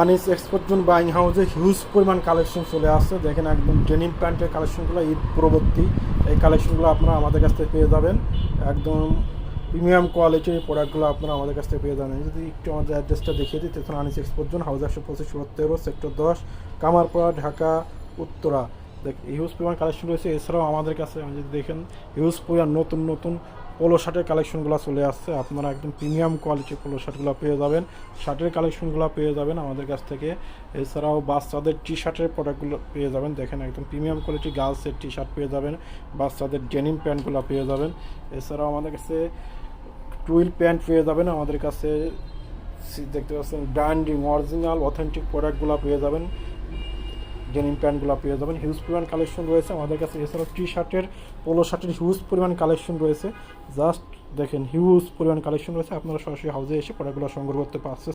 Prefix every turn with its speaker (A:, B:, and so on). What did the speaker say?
A: Anis export zone buying হাউসে huge পরিমাণ collection চলে আসছে। দেখেন একদম ডেনিম প্যান্টের কালেকশনগুলো ঈদ পরবর্তী এই কালেকশনগুলো আপনারা আমাদের কাছ থেকে পেয়ে যাবেন। একদম প্রিমিয়াম কোয়ালিটির প্রোডাক্টগুলো আপনারা আমাদের কাছ থেকে পেয়ে যাবেন। যদি একটু আমাদের অ্যাড্রেসটা দেখিয়ে দিই, তখন Anis export zone house 125 sector 10 Kamarpara, Dhaka Uttara. দেখ হিউজ পরিমাণ কালেকশন রয়েছে। এছাড়াও আমাদের কাছে আমি যদি দেখেন হিউজ পরিমাণ নতুন নতুন পোলো শার্টের কালেকশনগুলো চলে আসছে। আপনারা একদম প্রিমিয়াম কোয়ালিটির পোলো শার্টগুলো পেয়ে যাবেন, শার্টের কালেকশনগুলো পেয়ে যাবেন আমাদের কাছ থেকে। এছাড়াও বাচ্চাদের টি শার্টের প্রোডাক্টগুলো পেয়ে যাবেন। দেখেন একদম প্রিমিয়াম কোয়ালিটি গার্লসের টি শার্ট পেয়ে যাবেন, বাচ্চাদের ডেনিম প্যান্টগুলো পেয়ে যাবেন। এছাড়াও আমাদের কাছে টুইল প্যান্ট পেয়ে যাবেন আমাদের কাছে। দেখতে পাচ্ছেন ব্র্যান্ডিং অরিজিনাল অথেন্টিক প্রোডাক্টগুলো পেয়ে যাবেন, ডেনিম প্যান্টগুলো পেয়ে যাবেন। হিউজ পরিমাণ কালেকশন রয়েছে আমাদের কাছে। এছাড়াও টি শার্টের পোলো শার্টের হিউজ পরিমাণ কালেকশন রয়েছে। জাস্ট দেখেন হিউজ পরিমাণ কালেকশন রয়েছে। আপনারা সরাসরি হাউসে এসে প্রোডাক্টগুলো সংগ্রহ করতে পারছেন।